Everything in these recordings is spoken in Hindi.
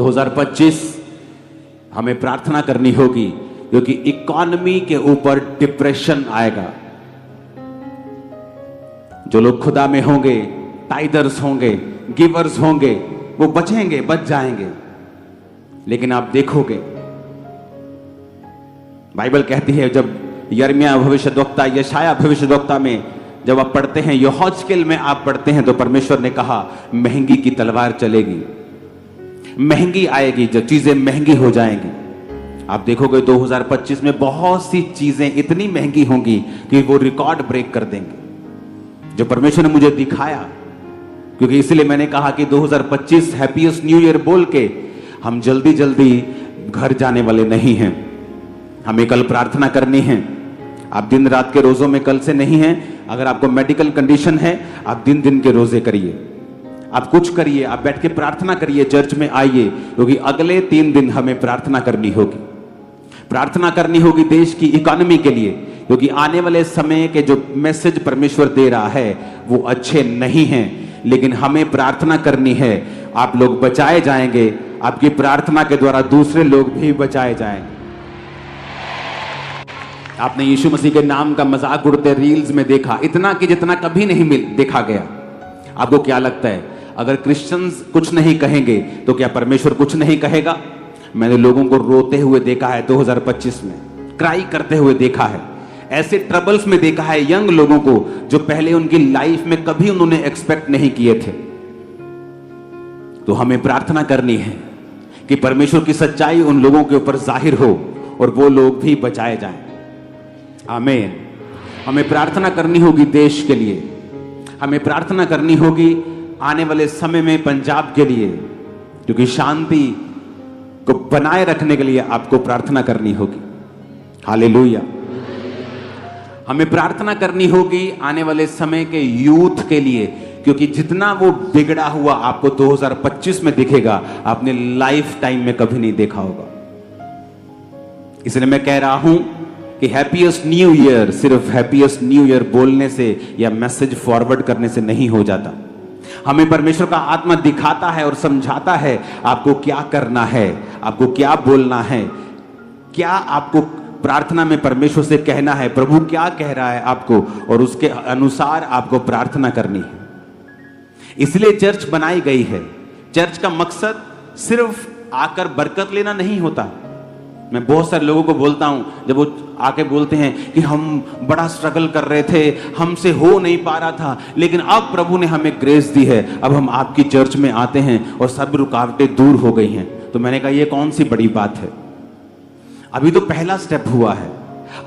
2025 हमें प्रार्थना करनी होगी, क्योंकि इकोनॉमी के ऊपर डिप्रेशन आएगा। जो लोग खुदा में होंगे, टाइदर्स होंगे, गिवर्स होंगे, वो बचेंगे, बच जाएंगे। लेकिन आप देखोगे, बाइबल कहती है, जब यिर्मयाह भविष्यद्वक्ता, यशायाह भविष्यद्वक्ता में जब आप पढ़ते हैं, यहोजकेल में आप पढ़ते हैं, तो परमेश्वर ने कहा महंगी की तलवार चलेगी, महंगी आएगी, जो चीजें महंगी हो जाएंगी। आप देखोगे 2025 में बहुत सी चीजें इतनी महंगी होंगी कि वो रिकॉर्ड ब्रेक कर देंगे, जो परमेश्वर ने मुझे दिखाया। क्योंकि इसलिए मैंने कहा कि 2025 हैप्पीएस्ट न्यू ईयर बोल के हम जल्दी जल्दी घर जाने वाले नहीं हैं। हमें कल प्रार्थना करनी है। आप दिन रात के रोजों में कल से नहीं हैं। अगर आपको मेडिकल कंडीशन है, आप दिन दिन के रोजे करिए, आप कुछ करिए, आप बैठ के प्रार्थना करिए, चर्च में आइए, क्योंकि अगले 3 दिन हमें प्रार्थना करनी होगी। प्रार्थना करनी होगी देश की इकोनॉमी के लिए, क्योंकि आने वाले समय के जो मैसेज परमेश्वर दे रहा है वो अच्छे नहीं हैं। लेकिन हमें प्रार्थना करनी है। आप लोग बचाए जाएंगे, आपकी प्रार्थना के द्वारा दूसरे लोग भी बचाए जाएंगे। आपने यीशु मसीह के नाम का मजाक उड़ते रील्स में देखा, इतना कि जितना कभी नहीं देखा गया। आपको क्या लगता है, अगर क्रिश्चियंस कुछ नहीं कहेंगे तो क्या परमेश्वर कुछ नहीं कहेगा? मैंने लोगों को रोते हुए देखा है 2025 में, क्राई करते हुए देखा है, ऐसे ट्रबल्स में देखा है यंग लोगों को जो पहले उनकी लाइफ में कभी उन्होंने एक्सपेक्ट नहीं किए थे। तो हमें प्रार्थना करनी है कि परमेश्वर की सच्चाई उन लोगों के ऊपर जाहिर हो और वो लोग भी बचाए जाएं। आमीन। हमें प्रार्थना करनी होगी देश के लिए, हमें प्रार्थना करनी होगी आने वाले समय में पंजाब के लिए, क्योंकि शांति को बनाए रखने के लिए आपको प्रार्थना करनी होगी। हालेलुया। हमें प्रार्थना करनी होगी आने वाले समय के यूथ के लिए, क्योंकि जितना वो बिगड़ा हुआ आपको 2025 में दिखेगा, आपने लाइफ टाइम में कभी नहीं देखा होगा। इसलिए मैं कह रहा हूं कि हैप्पीएस्ट न्यू ईयर सिर्फ हैप्पीएस्ट न्यू ईयर बोलने से या मैसेज फॉरवर्ड करने से नहीं हो जाता। हमें परमेश्वर का आत्मा दिखाता है और समझाता है आपको क्या करना है, आपको क्या बोलना है, क्या आपको प्रार्थना में परमेश्वर से कहना है, प्रभु क्या कह रहा है आपको, और उसके अनुसार आपको प्रार्थना करनी है। इसलिए चर्च बनाई गई है। चर्च का मकसद सिर्फ आकर बरकत लेना नहीं होता। मैं बहुत सारे लोगों को बोलता हूं, जब वो आके बोलते हैं कि हम बड़ा स्ट्रगल कर रहे थे, हमसे हो नहीं पा रहा था, लेकिन अब प्रभु ने हमें ग्रेस दी है, अब हम आपकी चर्च में आते हैं और सब रुकावटें दूर हो गई हैं। तो मैंने कहा ये कौन सी बड़ी बात है, अभी तो पहला स्टेप हुआ है,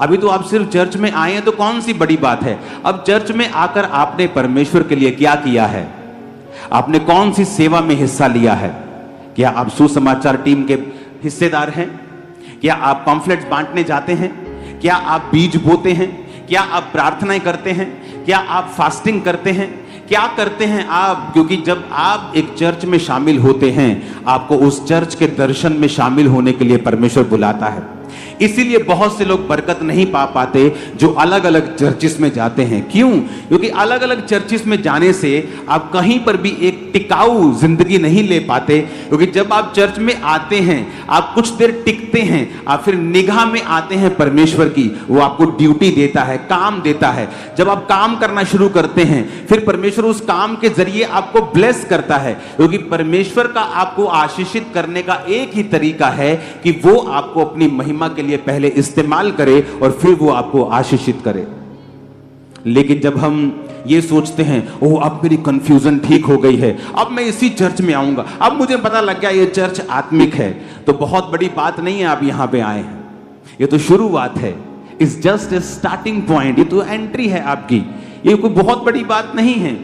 अभी तो आप सिर्फ चर्च में आए हैं, तो कौन सी बड़ी बात है। अब चर्च में आकर आपने परमेश्वर के लिए क्या किया है, आपने कौन सी सेवा में हिस्सा लिया है। क्या आप सुसमाचार टीम के हिस्सेदार हैं? क्या आप पम्फलेट्स बांटने जाते हैं? क्या आप बीज बोते हैं? क्या आप प्रार्थनाएं करते हैं? क्या आप फास्टिंग करते हैं? क्या करते हैं आप? क्योंकि जब आप एक चर्च में शामिल होते हैं, आपको उस चर्च के दर्शन में शामिल होने के लिए परमेश्वर बुलाता है। इसीलिए बहुत से लोग बरकत नहीं पा पाते जो अलग अलग चर्चिस में जाते हैं। क्यों? क्योंकि अलग अलग चर्चिस में जाने से आप कहीं पर भी एक टिकाऊ जिंदगी नहीं ले पाते। क्योंकि जब आप चर्च में आते हैं, आप कुछ देर टिकते हैं, आप फिर निगाह में आते हैं परमेश्वर की, वो आपको ड्यूटी देता है, काम देता है। जब आप काम करना शुरू करते हैं, फिर परमेश्वर उस काम के जरिए आपको ब्लेस करता है। क्योंकि परमेश्वर का आपको आशीषित करने का एक ही तरीका है कि वो आपको अपनी महिमा के लिए पहले इस्तेमाल करे और फिर वो आपको आशीषित करे। लेकिन जब हम ये सोचते हैं, ओह अब मेरी कंफ्यूजन ठीक हो गई है, अब मैं इसी चर्च में आऊंगा, अब मुझे पता लग गया ये चर्च आत्मिक है, तो बहुत बड़ी बात नहीं है आप यहां पे आए हैं। ये तो शुरुआत है, it's just a starting point, ये तो एंट्री है आपकी, ये कोई बहुत बड़ी बात नहीं है।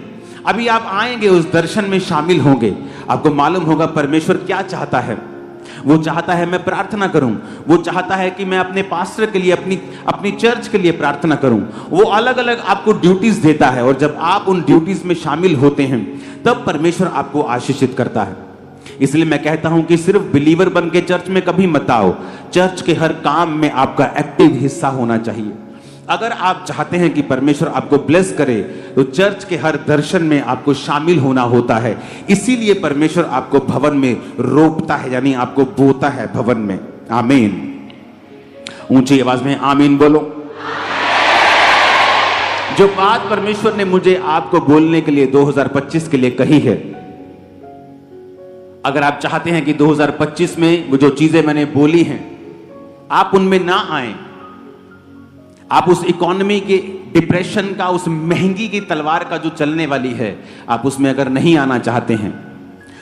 अभी आप आएंगे, उस दर्शन में शामिल होंगे, आपको मालूम होगा परमेश्वर क्या चाहता है। वो चाहता है मैं प्रार्थना करूं, वो चाहता है कि मैं अपने पास्टर के लिए, अपनी चर्च के लिए प्रार्थना करूं। वो अलग अलग आपको ड्यूटीज देता है, और जब आप उन ड्यूटीज में शामिल होते हैं तब परमेश्वर आपको आशीषित करता है। इसलिए मैं कहता हूं कि सिर्फ बिलीवर बन के चर्च में कभी मत आओ, चर्च के हर काम में आपका एक्टिव हिस्सा होना चाहिए। अगर आप चाहते हैं कि परमेश्वर आपको ब्लेस करे तो चर्च के हर दर्शन में आपको शामिल होना होता है। इसीलिए परमेश्वर आपको भवन में रोपता है, यानी आपको बोता है भवन में। आमीन। ऊंची आवाज में आमीन बोलो। जो बात परमेश्वर ने मुझे आपको बोलने के लिए 2025 के लिए कही है, अगर आप चाहते हैं कि 2025 में वो जो चीजें मैंने बोली हैं आप उनमें ना आए, आप उस इकोनॉमी के डिप्रेशन का, उस महंगी की तलवार का जो चलने वाली है, आप उसमें अगर नहीं आना चाहते हैं,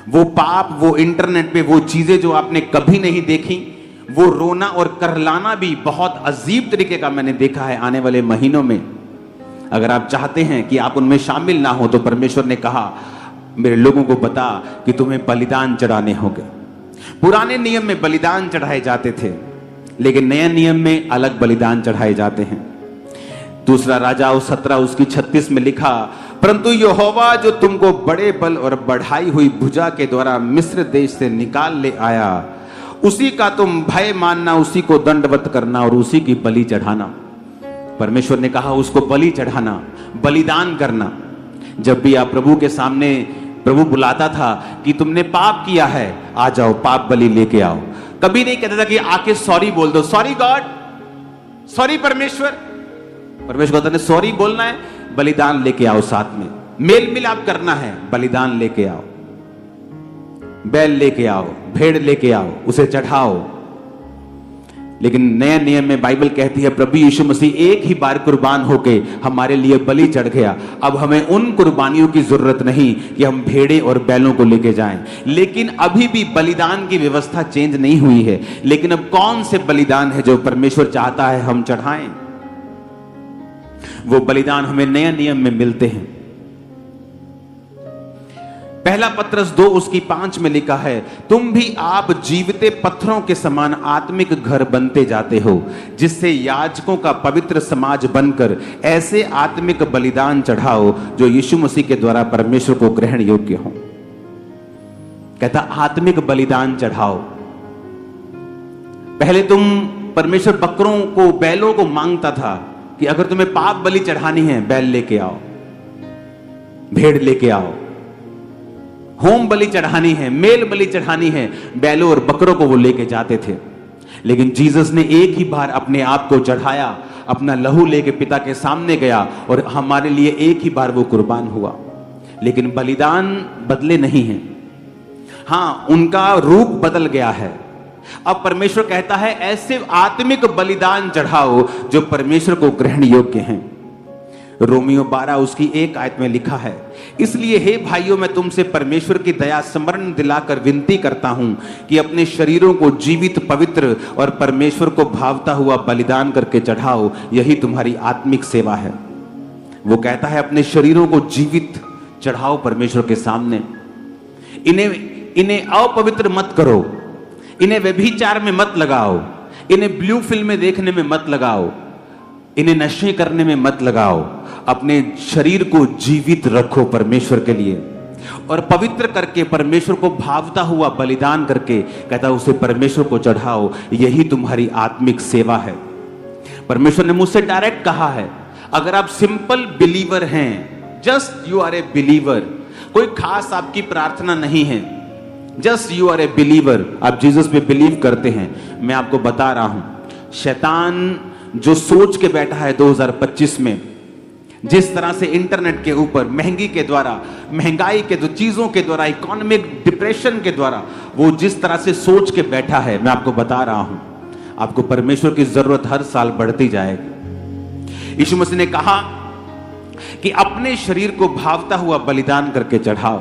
वो पाप, वो इंटरनेट पे वो चीजें जो आपने कभी नहीं देखी, वो रोना और करलाना भी बहुत अजीब तरीके का मैंने देखा है आने वाले महीनों में, अगर आप चाहते हैं कि आप उनमें शामिल ना हो, तो परमेश्वर ने कहा मेरे लोगों को बता कि तुम्हें बलिदान चढ़ाने होंगे। पुराने नियम में बलिदान चढ़ाए जाते थे, लेकिन नए नियम में अलग बलिदान चढ़ाए जाते हैं। दूसरा राजाओं 17 उसकी 36 में लिखा, परंतु यहोवा जो तुमको बड़े बल और बढ़ाई हुई भुजा के द्वारा मिस्र देश से निकाल ले आया, उसी का तुम भय मानना, उसी को दंडवत करना और उसी की बलि चढ़ाना। परमेश्वर ने कहा उसको बलि चढ़ाना, बलिदान करना। जब भी आप प्रभु के सामने, प्रभु बुलाता था कि तुमने पाप किया है, आ जाओ पाप बलि लेके आओ। कभी नहीं कहता था कि आके सॉरी बोल दो, सॉरी गॉड, सॉरी परमेश्वर। परमेश्वर कहता है सॉरी बोलना है, बलिदान लेके आओ, साथ में मेल मिलाप करना है, बलिदान लेके आओ, बैल लेके आओ, भेड़ लेके आओ, उसे चढ़ाओ। लेकिन नए नियम में बाइबल कहती है प्रभु यीशु मसीह एक ही बार कुर्बान होके हमारे लिए बलि चढ़ गया। अब हमें उन कुर्बानियों की जरूरत नहीं कि हम भेड़े और बैलों को लेके जाएं। लेकिन अभी भी बलिदान की व्यवस्था चेंज नहीं हुई है। लेकिन अब कौन से बलिदान है जो परमेश्वर चाहता है हम चढ़ाएं? वो बलिदान हमें नए नियम में मिलते हैं। पहला पत्रस 2 उसकी 5 में लिखा है, तुम भी आप जीवते पत्थरों के समान आत्मिक घर बनते जाते हो, जिससे याजकों का पवित्र समाज बनकर ऐसे आत्मिक बलिदान चढ़ाओ जो यीशु मसीह के द्वारा परमेश्वर को ग्रहण योग्य हो। कहता आत्मिक बलिदान चढ़ाओ। पहले तुम परमेश्वर बकरों को, बैलों को मांगता था कि अगर तुम्हें पाप बलि चढ़ानी है बैल लेके आओ, भेड़ लेके आओ, होम बलि चढ़ानी है, मेल बलि चढ़ानी है, बैलों और बकरों को वो लेके जाते थे। लेकिन जीसस ने एक ही बार अपने आप को चढ़ाया, अपना लहू लेके पिता के सामने गया और हमारे लिए एक ही बार वो कुर्बान हुआ। लेकिन बलिदान बदले नहीं हैं। हाँ, उनका रूप बदल गया है। अब परमेश्वर कहता है ऐसे आत्मिक बलिदान चढ़ाओ जो परमेश्वर को ग्रहण योग्य हैं। रोमियो 12 उसकी 1 आयत में लिखा है, इसलिए हे भाइयों मैं तुमसे परमेश्वर की दया स्मरण दिलाकर विनती करता हूं कि अपने शरीरों को जीवित, पवित्र और परमेश्वर को भावता हुआ बलिदान करके चढ़ाओ, यही तुम्हारी आत्मिक सेवा है। वो कहता है अपने शरीरों को जीवित चढ़ाओ परमेश्वर के सामने। इन्हें अपवित्र मत करो, इन्हें व्यभिचार में मत लगाओ, इन्हें ब्लू फिल्में देखने में मत लगाओ, इन्हें नशे करने में मत लगाओ। अपने शरीर को जीवित रखो परमेश्वर के लिए और पवित्र करके परमेश्वर को भावता हुआ बलिदान करके कहता उसे परमेश्वर को चढ़ाओ, यही तुम्हारी आत्मिक सेवा है। परमेश्वर ने मुझसे डायरेक्ट कहा है, अगर आप सिंपल बिलीवर हैं, just you are a believer, कोई खास आपकी प्रार्थना नहीं है, just you are a believer, आप जीसस पे बिलीव करते हैं, मैं आपको बता रहा हूं, शैतान जो सोच के बैठा है 2025 में, जिस तरह से इंटरनेट के ऊपर महंगी के द्वारा, महंगाई के जो चीजों के द्वारा, इकोनॉमिक डिप्रेशन के द्वारा वो जिस तरह से सोच के बैठा है, मैं आपको बता रहा हूं, आपको परमेश्वर की जरूरत हर साल बढ़ती जाएगी। यीशु मसीह ने कहा कि अपने शरीर को भावता हुआ बलिदान करके चढ़ाओ।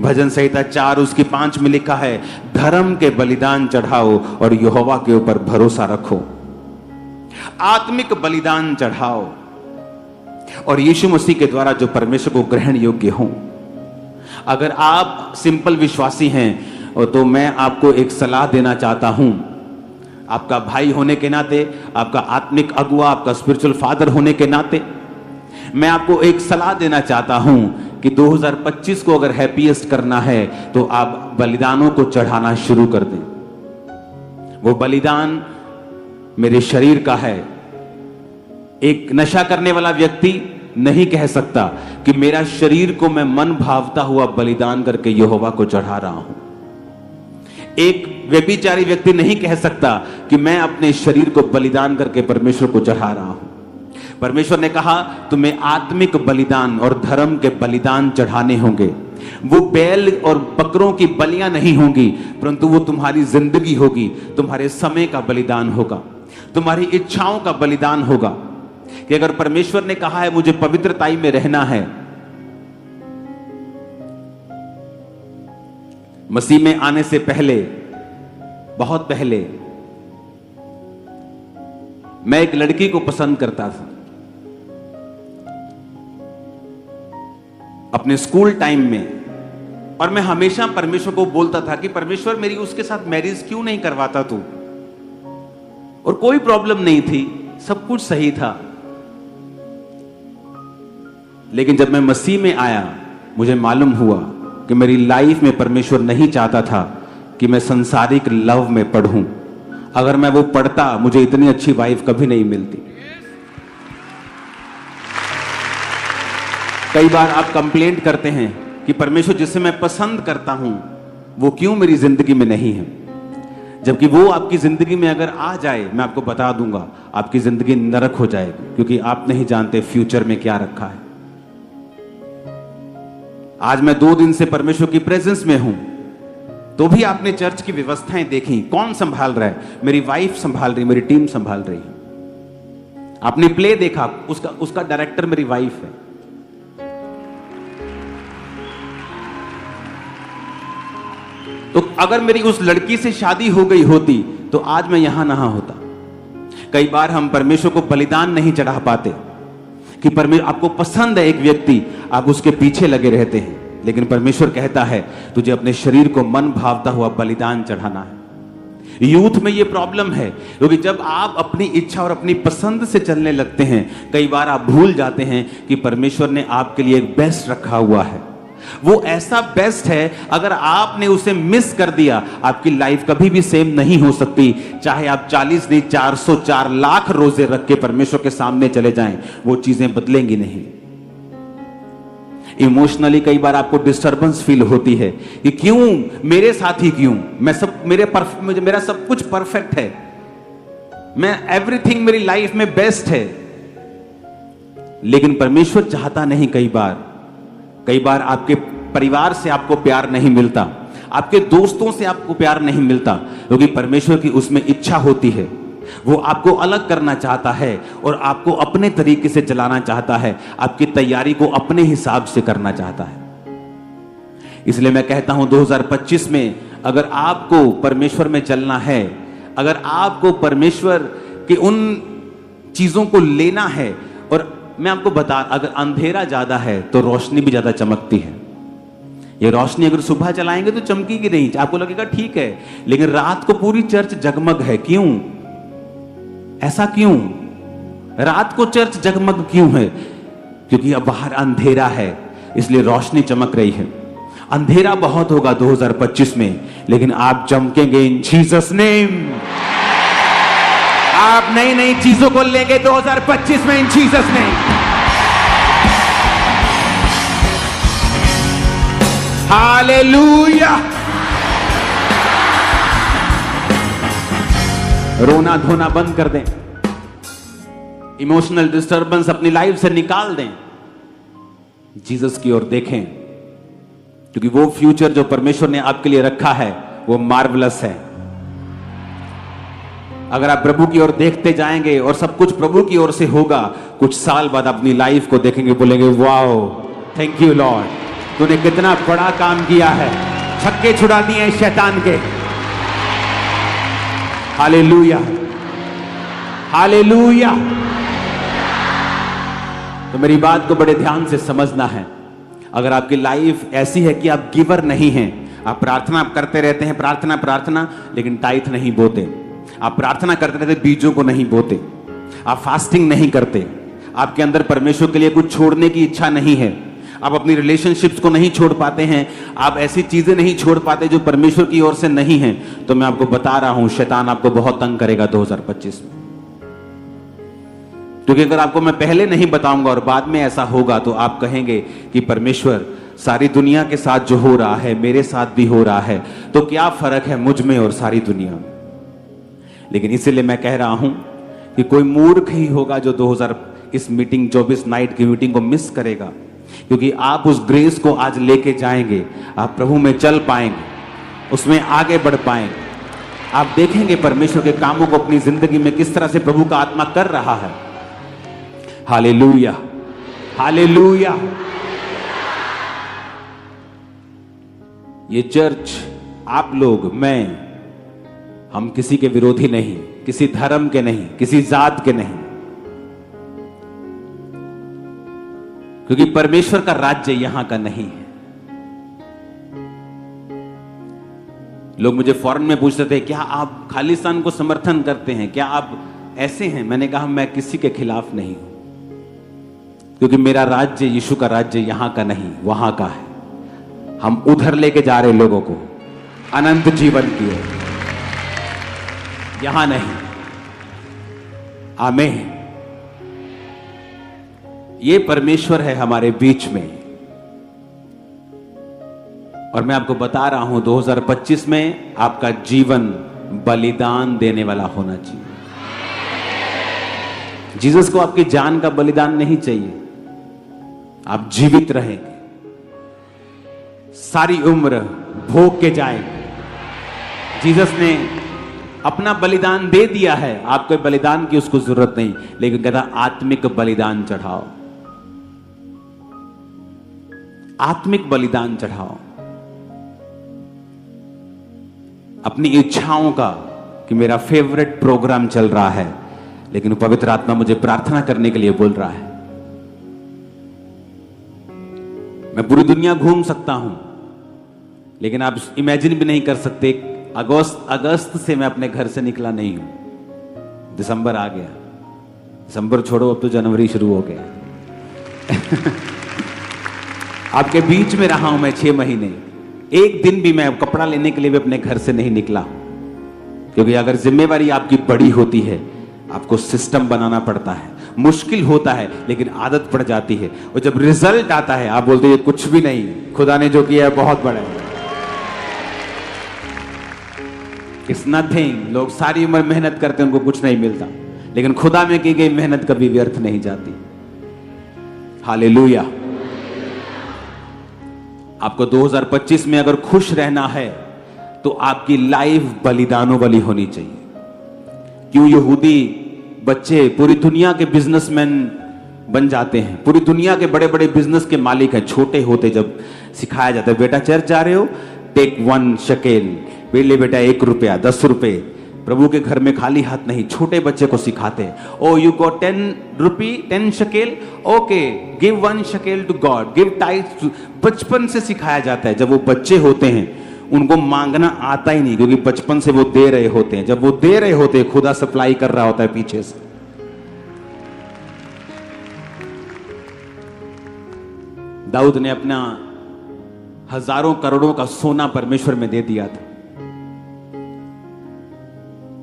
भजन संहिता 4 उसकी 5 में लिखा है, धर्म के बलिदान चढ़ाओ और यहोवा के ऊपर भरोसा रखो। आत्मिक बलिदान चढ़ाओ और यीशु मसीह के द्वारा जो परमेश्वर को ग्रहण योग्य हो। अगर आप सिंपल विश्वासी हैं तो मैं आपको एक सलाह देना चाहता हूं, आपका भाई होने के नाते, आपका आत्मिक अगुआ, आपका स्पिरिचुअल फादर होने के नाते मैं आपको एक सलाह देना चाहता हूं कि 2025 को अगर हैप्पीएस्ट करना है तो आप बलिदानों को चढ़ाना शुरू कर दें। वो बलिदान मेरे शरीर का है, एक नशा करने वाला व्यक्ति नहीं कह सकता कि मेरा शरीर को मैं मन भावता हुआ बलिदान करके यहोवा को चढ़ा रहा हूं। एक व्यभिचारी व्यक्ति नहीं कह सकता कि मैं अपने शरीर को बलिदान करके परमेश्वर को चढ़ा रहा हूं। परमेश्वर ने कहा तुम्हें आत्मिक बलिदान और धर्म के बलिदान चढ़ाने होंगे। वो बैल और बकरों की बलियां नहीं होंगी, परंतु वो तुम्हारी जिंदगी होगी, तुम्हारे समय का बलिदान होगा, तुम्हारी इच्छाओं का बलिदान होगा। कि अगर परमेश्वर ने कहा है मुझे पवित्रताई में रहना है, मसीह में आने से पहले, बहुत पहले, मैं एक लड़की को पसंद करता था। अपने स्कूल टाइम में, और मैं हमेशा परमेश्वर को बोलता था कि परमेश्वर मेरी उसके साथ मैरिज क्यों नहीं करवाता तू। और कोई प्रॉब्लम नहीं थी, सब कुछ सही था। लेकिन जब मैं मसीह में आया, मुझे मालूम हुआ कि मेरी लाइफ में परमेश्वर नहीं चाहता था कि मैं संसारिक लव में पढ़ूं। अगर मैं वो पढ़ता, मुझे इतनी अच्छी वाइफ कभी नहीं मिलती। कई बार आप कंप्लेंट करते हैं कि परमेश्वर जिसे मैं पसंद करता हूं वो क्यों मेरी जिंदगी में नहीं है, जबकि वो आपकी जिंदगी में अगर आ जाए, मैं आपको बता दूंगा, आपकी जिंदगी नरक हो जाएगी, क्योंकि आप नहीं जानते फ्यूचर में क्या रखा है। आज मैं 2 दिन से परमेश्वर की प्रेजेंस में हूं, तो भी आपने चर्च की व्यवस्थाएं देखी। कौन संभाल रहा है? मेरी वाइफ संभाल रही, मेरी टीम संभाल रही है। आपने प्ले देखा, उसका डायरेक्टर मेरी वाइफ है। तो अगर मेरी उस लड़की से शादी हो गई होती तो आज मैं यहां ना होता। कई बार हम परमेश्वर को बलिदान नहीं चढ़ा पाते कि परमेश्वर, आपको पसंद है एक व्यक्ति, आप उसके पीछे लगे रहते हैं, लेकिन परमेश्वर कहता है तुझे अपने शरीर को मन भावता हुआ बलिदान चढ़ाना है। यूथ में यह प्रॉब्लम है, क्योंकि जब आप अपनी इच्छा और अपनी पसंद से चलने लगते हैं, कई बार आप भूल जाते हैं कि परमेश्वर ने आपके लिए एक बेस्ट रखा हुआ है। वो ऐसा बेस्ट है, अगर आपने उसे मिस कर दिया, आपकी लाइफ कभी भी सेम नहीं हो सकती। चाहे आप 40 नहीं 404 लाख रोजे रख के परमेश्वर के सामने चले जाएं, वो चीजें बदलेंगी नहीं। इमोशनली कई बार आपको डिस्टर्बेंस फील होती है कि क्यों मेरे साथ ही, क्यों मेरा सब कुछ परफेक्ट है, मैं एवरीथिंग मेरी लाइफ में बेस्ट है। लेकिन परमेश्वर चाहता नहीं। कई बार आपके परिवार से आपको प्यार नहीं मिलता, आपके दोस्तों से आपको प्यार नहीं मिलता, क्योंकि परमेश्वर की उसमें इच्छा होती है। वो आपको अलग करना चाहता है और आपको अपने तरीके से चलाना चाहता है, आपकी तैयारी को अपने हिसाब से करना चाहता है। इसलिए मैं कहता हूं 2025 में अगर आपको परमेश्वर में चलना है, अगर आपको परमेश्वर की उन चीजों को लेना है, और मैं आपको अगर अंधेरा ज्यादा है तो रोशनी भी ज्यादा चमकती है। ये रोशनी अगर सुबह चलाएंगे तो चमकेगी नहीं, आपको लगेगा ठीक है, लेकिन रात को पूरी चर्च जगमग है। क्यों? ऐसा क्यों? रात को चर्च जगमग क्यों है? क्योंकि अब बाहर अंधेरा है, इसलिए रोशनी चमक रही है। अंधेरा बहुत होगा 2025 में, लेकिन आप चमकेंगे इन जीसस नेम। आप नई नई चीजों को लेंगे 2025 में इन जीसस नेम। हालेलुया। रोना धोना बंद कर दें, इमोशनल डिस्टर्बेंस अपनी लाइफ से निकाल दें, जीसस की ओर देखें, क्योंकि वो फ्यूचर जो परमेश्वर ने आपके लिए रखा है वो मार्वलस है। अगर आप प्रभु की ओर देखते जाएंगे और सब कुछ प्रभु की ओर से होगा, कुछ साल बाद अपनी लाइफ को देखेंगे, बोलेंगे वाओ, थैंक यू लॉर्ड, तूने कितना बड़ा काम किया है, छक्के छुड़ा दिए शैतान के। Hallelujah, hallelujah. तो मेरी बात को बड़े ध्यान से समझना है। अगर आपकी लाइफ ऐसी है कि आप गिवर नहीं हैं, आप प्रार्थना करते रहते हैं, प्रार्थना, लेकिन टाइथ नहीं बोते, आप प्रार्थना करते रहते बीजों को नहीं बोते, आप फास्टिंग नहीं करते, आपके अंदर परमेश्वर के लिए कुछ छोड़ने की इच्छा नहीं है, आप अपनी रिलेशनशिप्स को नहीं छोड़ पाते हैं, आप ऐसी चीजें नहीं छोड़ पाते जो परमेश्वर की ओर से नहीं है, तो मैं आपको बता रहा हूं शैतान आपको बहुत तंग करेगा 2025 में। क्योंकि अगर आपको मैं पहले नहीं बताऊंगा और बाद में ऐसा होगा तो आप कहेंगे कि परमेश्वर सारी दुनिया के साथ जो हो रहा है मेरे साथ भी हो रहा है, तो क्या फर्क है मुझ में और सारी दुनिया में। लेकिन इसीलिए मैं कह रहा हूं कि कोई मूर्ख ही होगा जो 2000 इस मीटिंग 24 नाइट की मीटिंग को मिस करेगा, क्योंकि आप उस ग्रेस को आज लेके जाएंगे, आप प्रभु में चल पाएंगे, उसमें आगे बढ़ पाएंगे, आप देखेंगे परमेश्वर के कामों को अपनी जिंदगी में किस तरह से प्रभु का आत्मा कर रहा है। Hallelujah, hallelujah. ये चर्च, आप लोग, मैं, हम किसी के विरोधी नहीं, किसी धर्म के नहीं, किसी जात के नहीं, क्योंकि परमेश्वर का राज्य यहां का नहीं है। लोग मुझे फॉरेन में पूछते थे, क्या आप खालिस्तान को समर्थन करते हैं, क्या आप ऐसे हैं? मैंने कहा मैं किसी के खिलाफ नहीं हूं, क्योंकि मेरा राज्य यीशु का राज्य यहां का नहीं, वहां का है। हम उधर लेके जा रहे लोगों को अनंत जीवन की ओर, यहां नहीं। आमीन। ये परमेश्वर है हमारे बीच में, और मैं आपको बता रहा हूं 2025 में आपका जीवन बलिदान देने वाला होना चाहिए। जीसस को आपकी जान का बलिदान नहीं चाहिए, आप जीवित रहेंगे, सारी उम्र भोग के जाएंगे। जीसस ने अपना बलिदान दे दिया है, आपको बलिदान की उसको जरूरत नहीं, लेकिन कहता आत्मिक बलिदान चढ़ाओ, आत्मिक बलिदान चढ़ाओ अपनी इच्छाओं का। कि मेरा फेवरेट प्रोग्राम चल रहा है, लेकिन पवित्र आत्मा मुझे प्रार्थना करने के लिए बोल रहा है। मैं पूरी दुनिया घूम सकता हूं, लेकिन आप इमेजिन भी नहीं कर सकते, अगस्त से मैं अपने घर से निकला नहीं हूं। दिसंबर आ गया, दिसंबर छोड़ो, अब तो जनवरी शुरू हो गया। आपके बीच में रहा हूं मैं 6 महीने, एक दिन भी मैं कपड़ा लेने के लिए भी अपने घर से नहीं निकला, क्योंकि अगर जिम्मेवारी आपकी बड़ी होती है, आपको सिस्टम बनाना पड़ता है, मुश्किल होता है, लेकिन आदत पड़ जाती है, और जब रिजल्ट आता है आप बोलते हैं कुछ भी नहीं, खुदा ने जो किया है बहुत बड़ा है, इट्स नथिंग। लोग सारी उम्र मेहनत करते हैं, उनको कुछ नहीं मिलता, लेकिन खुदा में की गई मेहनत कभी व्यर्थ नहीं जाती। हालेलुया। आपको 2025 में अगर खुश रहना है तो आपकी लाइफ बलिदानों वाली होनी चाहिए। क्यों यहूदी बच्चे पूरी दुनिया के बिजनेसमैन बन जाते हैं, पूरी दुनिया के बड़े बड़े बिजनेस के मालिक हैं। छोटे होते जब सिखाया जाता है, बेटा चर्च जा रहे हो, टेक 1 शकेल, बेटा 1 रुपया, 10 रुपए, प्रभु के घर में खाली हाथ नहीं, छोटे बच्चे को सिखाते हैं। ओ यू गॉट 10 रुपी, 10 शकेल, ओके गिव 1 शकेल टू गॉड, गिव टाइट्स। बचपन से सिखाया जाता है। जब वो बच्चे होते हैं उनको मांगना आता ही नहीं, क्योंकि बचपन से वो दे रहे होते हैं। जब वो दे रहे होते हैं, खुदा सप्लाई कर रहा होता है पीछे से। दाऊद ने अपना हजारों करोड़ों का सोना परमेश्वर में दे दिया था,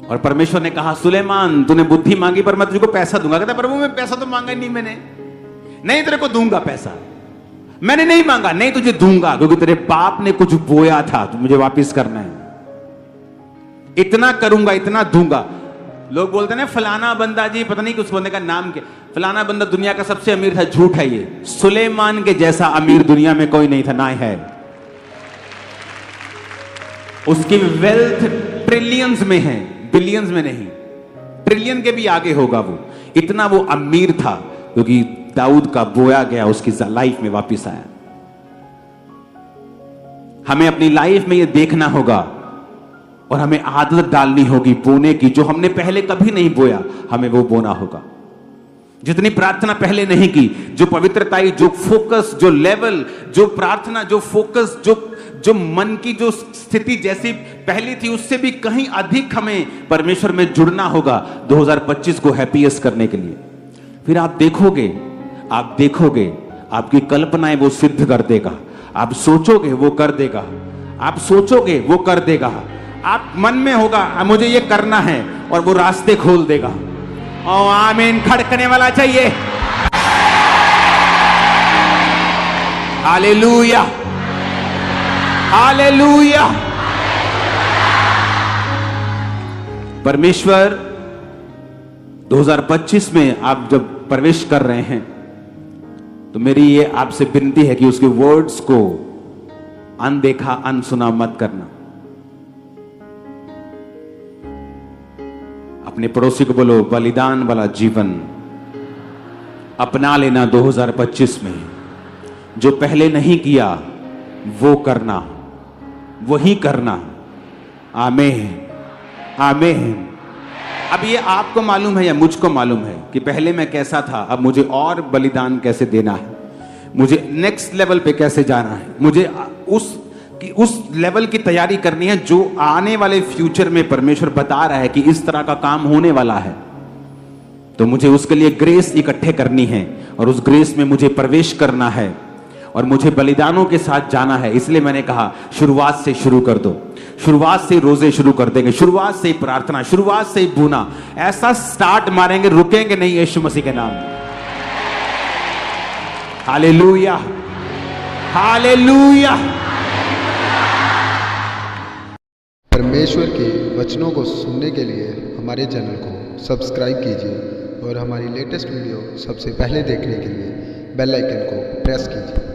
और परमेश्वर ने कहा सुलेमान तूने बुद्धि मांगी पर मैं तुझको पैसा दूंगा। कहता प्रभु मैं पैसा तो मांगा ही नहीं, मैंने नहीं, तेरे को दूंगा पैसा, मैंने नहीं मांगा, नहीं तुझे दूंगा, क्योंकि तेरे बाप ने कुछ बोया था, तो मुझे वापस करना है, इतना करूंगा, इतना दूंगा। लोग बोलते हैं फलाना बंदा जी, पता नहीं उस बंदे का नाम क्या, फलाना बंदा दुनिया का सबसे अमीर था। झूठ है ये, सुलेमान के जैसा अमीर दुनिया में कोई नहीं था, ना है। उसकी वेल्थ ट्रिलियंस में है, बिलियंस में नहीं, ट्रिलियन के भी आगे होगा वो। इतना वो अमीर था क्योंकि दाऊद का बोया गया उसकी लाइफ में वापस आया। हमें अपनी लाइफ में ये देखना होगा और हमें आदत डालनी होगी बोने की। जो हमने पहले कभी नहीं बोया, हमें वो बोना होगा। जितनी प्रार्थना पहले नहीं की, जो पवित्रता, जो फोकस, जो लेवल, जो प्रार्थना, जो फोकस, जो मन की जो स्थिति जैसी पहली थी, उससे भी कहीं अधिक हमें परमेश्वर में जुड़ना होगा 2025 को हैप्पीएस्ट करने के लिए। फिर आप देखोगे, आपकी कल्पनाएं वो सिद्ध कर देगा। आप सोचोगे वो कर देगा, आप सोचोगे वो कर देगा। आप मन में होगा मुझे ये करना है, और वो रास्ते खोल देगा। और आमीन खड़कने वाला चाहिए। Hallelujah, hallelujah. परमेश्वर 2025 में आप जब प्रवेश कर रहे हैं तो मेरी ये आपसे विनती है कि उसके वर्ड्स को अनदेखा अनसुना मत करना। अपने पड़ोसी को बोलो, बलिदान वाला जीवन अपना लेना 2025 में। जो पहले नहीं किया वो करना, वही करना। आमीन, आमीन। अब ये आपको मालूम है या मुझको मालूम है कि पहले मैं कैसा था, अब मुझे और बलिदान कैसे देना है, मुझे नेक्स्ट लेवल पे कैसे जाना है, मुझे उस लेवल की तैयारी करनी है जो आने वाले फ्यूचर में परमेश्वर बता रहा है कि इस तरह का काम होने वाला है। तो मुझे उसके लिए ग्रेस इकट्ठे करनी है और उस ग्रेस में मुझे प्रवेश करना है और मुझे बलिदानों के साथ जाना है। इसलिए मैंने कहा शुरुआत से शुरू कर दो, शुरुआत से रोजे शुरू कर देंगे, शुरुआत से प्रार्थना, शुरुआत से भूना, ऐसा स्टार्ट मारेंगे, रुकेंगे नहीं यीशु मसीह के नाम में। Hallelujah, hallelujah. परमेश्वर के वचनों को सुनने के लिए हमारे चैनल को सब्सक्राइब कीजिए और हमारी लेटेस्ट वीडियो सबसे पहले देखने के लिए बेल आइकन को प्रेस कीजिए।